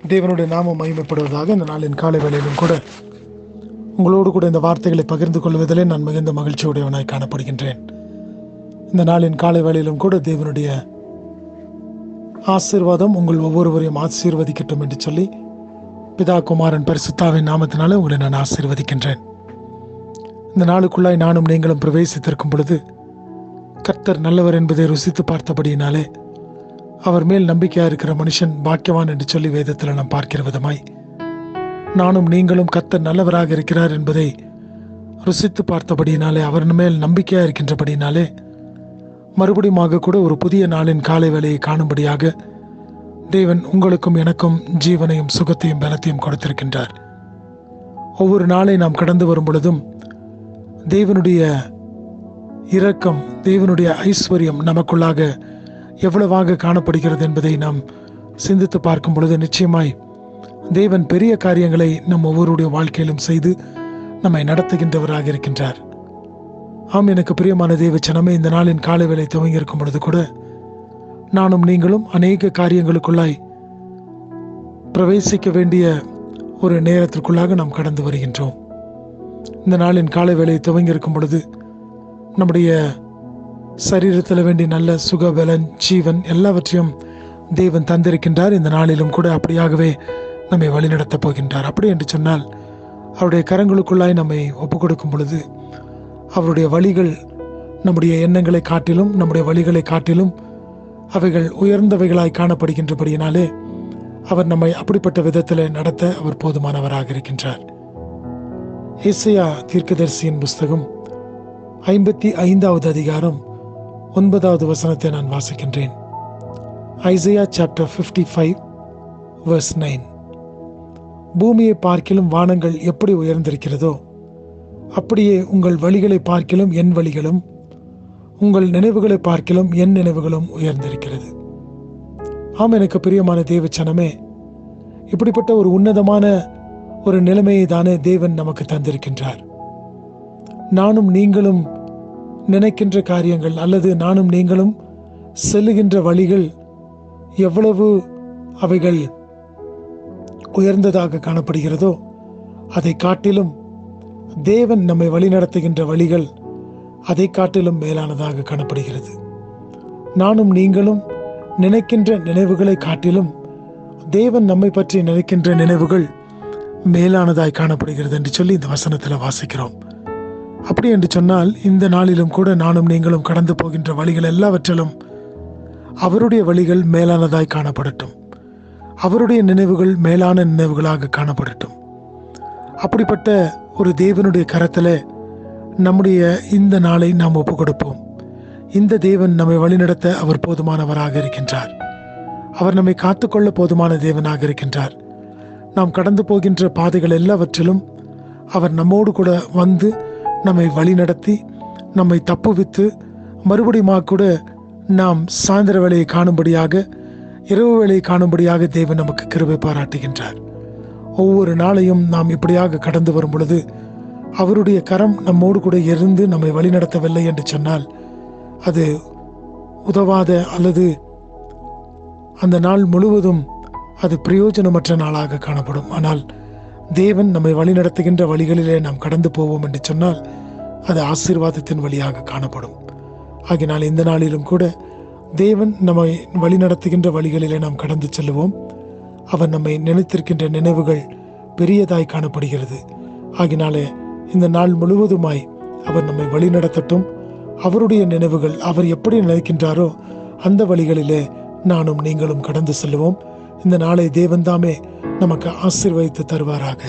தேவனுடைய நாமம் மகிமைப்படுவதாக. இந்த நாளின் காலை வேளையிலும் கூட உங்களோடு கூட இந்த வார்த்தைகளை பகிர்ந்து கொள்வதிலே நான் மிகுந்த மகிழ்ச்சியுடையவனாய் காணப்படுகின்றேன். இந்த நாளின் காலை வேளையிலும் கூட தேவனுடைய ஆசீர்வாதம் உங்கள் ஒவ்வொருவரையும் ஆசீர்வதிக்கட்டும் என்று சொல்லி பிதா குமாரன் பரிசுத்தாவின் நாமத்தினால உங்களை நான் ஆசீர்வதிக்கின்றேன். இந்த நாளுக்குள்ளாய் நானும் நீங்களும் பிரவேசித்திருக்கும் பொழுது கர்த்தர் நல்லவர் என்பதை ருசித்து பார்த்தபடியினாலே அவர் மேல் நம்பிக்கையா இருக்கிற மனுஷன் பாக்கியவான் என்று சொல்லி வேதத்தில் நாம் பார்க்கிற விதமாய் நானும் நீங்களும் கர்த்தர் நல்லவராக இருக்கிறார் என்பதை ருசித்து பார்த்தபடியினாலே அவர் மேல் நம்பிக்கையா இருக்கின்றபடியினாலே மறுபடியும் கூட ஒரு புதிய நாளின் காலை வேளையை காணும்படியாக தேவன் உங்களுக்கும் எனக்கும் ஜீவனையும் சுகத்தையும் பலத்தையும் கொடுத்திருக்கின்றார். ஒவ்வொரு நாளை நாம் கடந்து வரும் பொழுதும் தேவனுடைய இரக்கம், தேவனுடைய ஐஸ்வர்யம் நமக்குள்ளாக எவ்வளவாக காணப்படுகிறது என்பதை நாம் சிந்தித்து பார்க்கும் பொழுது நிச்சயமாய் தேவன் பெரிய காரியங்களை நம் ஒவ்வொருடைய வாழ்க்கையிலும் செய்து நம்மை நடத்துகின்றவராக இருக்கின்றார். ஆம், எனக்கு பிரியமான தேவ ஜனமே, இந்த நாளின் காலை வேளை துவங்கி இருக்கும் பொழுது கூட நானும் நீங்களும் அநேக காரியங்களுக்குள்ளாய் பிரவேசிக்க வேண்டிய ஒரு நேரத்திற்குள்ளாக நாம் கடந்து வருகின்றோம். இந்த நாளின் காலை வேளை துவங்கி இருக்கும் பொழுது நம்முடைய சரீரத்தில் வேண்டிய நல்ல சுக பலன் ஜீவன் எல்லாவற்றையும் தேவன் தந்திருக்கின்றார். இந்த நாளிலும் கூட அப்படியாகவே நம்மை வழிநடத்தப் போகின்றார். அப்படி என்று சொன்னால் அவருடைய கரங்களுக்குள்ளாய் நம்மை ஒப்புக் கொடுக்கும் பொழுது அவருடைய வழிகள் நம்முடைய எண்ணங்களை காட்டிலும் நம்முடைய வழிகளை காட்டிலும் அவைகள் உயர்ந்தவைகளாய் காணப்படுகின்றபடியினாலே அவர் நம்மை அப்படிப்பட்ட விதத்தில் நடத்த அவர் போதுமானவராக இருக்கின்றார். ஏசாயா தீர்க்கதரிசியின் புஸ்தகம் 55வது அதிகாரம் 9வது வசனத்தை நான் வாசிக்கின்றேன். Isaiah chapter 55 verse 9. பூமியை பார்க்கிலும் வானங்கள் எப்படி உயர்ந்திருக்கிறதோ அப்படியே உங்கள் வழிகளை பார்க்கிலும் என் வழிகளும் உங்கள் நினைவுகளை பார்க்கிலும் என் நினைவுகளும் உயர்ந்திருக்கிறது. ஆம், எனக்கு பிரியமான தேவ ஜனமே, இப்படிப்பட்ட ஒரு உன்னதமான ஒரு நிலைமையை தானே தேவன் நமக்கு தந்திருக்கின்றார். நானும் நீங்களும் நினைக்கின்ற காரியங்கள் அல்லது நானும் நீங்களும் செல்லுகின்ற வழிகள் எவ்வளவு அவைகள் உயர்ந்ததாக காணப்படுகிறதோ அதை காட்டிலும் தேவன் நம்மை வழிநடத்துகின்ற வழிகள் அதை காட்டிலும் மேலானதாக காணப்படுகிறது. நானும் நீங்களும் நினைக்கின்ற நினைவுகளை காட்டிலும் தேவன் நம்மை பற்றி நினைக்கின்ற நினைவுகள் மேலானதாய் காணப்படுகிறது என்று சொல்லி இந்த வசனத்தில் வாசிக்கிறோம். அப்படி என்று சொன்னால் இந்த நாளிலும் கூட நானும் நீங்களும் கடந்து போகின்ற வழிகள் எல்லாவற்றிலும் அவருடைய வழிகள் மேலானதாய் காணப்படட்டும், அவருடைய நினைவுகள் மேலான நினைவுகளாக காணப்படட்டும். அப்படிப்பட்ட ஒரு தேவனுடைய கரத்தில் நம்முடைய இந்த நாளை நாம் ஒப்புக் கொடுப்போம். இந்த தேவன் நம்மை வழிநடத்த அவர் போதுமானவராக இருக்கின்றார். அவர் நம்மை காத்துக்கொள்ள போதுமான தேவனாக இருக்கின்றார். நாம் கடந்து போகின்ற பாதைகள் எல்லாவற்றிலும் அவர் நம்மோடு கூட வந்து நம்மை வழிநடத்தி நம்மை தப்புவித்து மறுபடியும் கூட நாம் சாயந்தர வேளையை காணும்படியாக, இரவு வேளையை காணும்படியாக தேவன் நமக்கு கிருபை பாராட்டுகின்றார். ஒவ்வொரு நாளையும் நாம் இப்படியாக கடந்து வரும் பொழுது அவருடைய கரம் நம்மோடு கூட இருந்து நம்மை வழிநடத்தவில்லை என்று சொன்னால் அது உதவாத அல்லது அந்த நாள் முழுவதும் அது பிரயோஜனமற்ற நாளாக காணப்படும். ஆனால் தேவன் நம்மை வழிநடத்துகின்ற வழிகளிலே நாம் கடந்து போவோம் என்று சொன்னால் அது ஆசீர்வாதத்தின் வழியாக காணப்படும். ஆகினால் இந்த நாளிலும் கூட தேவன் நம்மை வழிநடத்துகின்ற வழிகளிலே நாம் கடந்து செல்லுவோம். அவர் நம்மை நினைத்திருக்கின்ற நினைவுகள் பெரியதாய் காணப்படுகிறது. ஆகினாலே இந்த நாள் முழுவதுமாய் அவர் நம்மை வழிநடத்தட்டும். அவருடைய நினைவுகள் அவர் எப்படி நினைக்கின்றாரோ அந்த வழிகளிலே நானும் நீங்களும் கடந்து செல்லுவோம். இந்த நாளை தேவன் தாமே நமக்கு ஆசீர்வதித்து தருவாராக.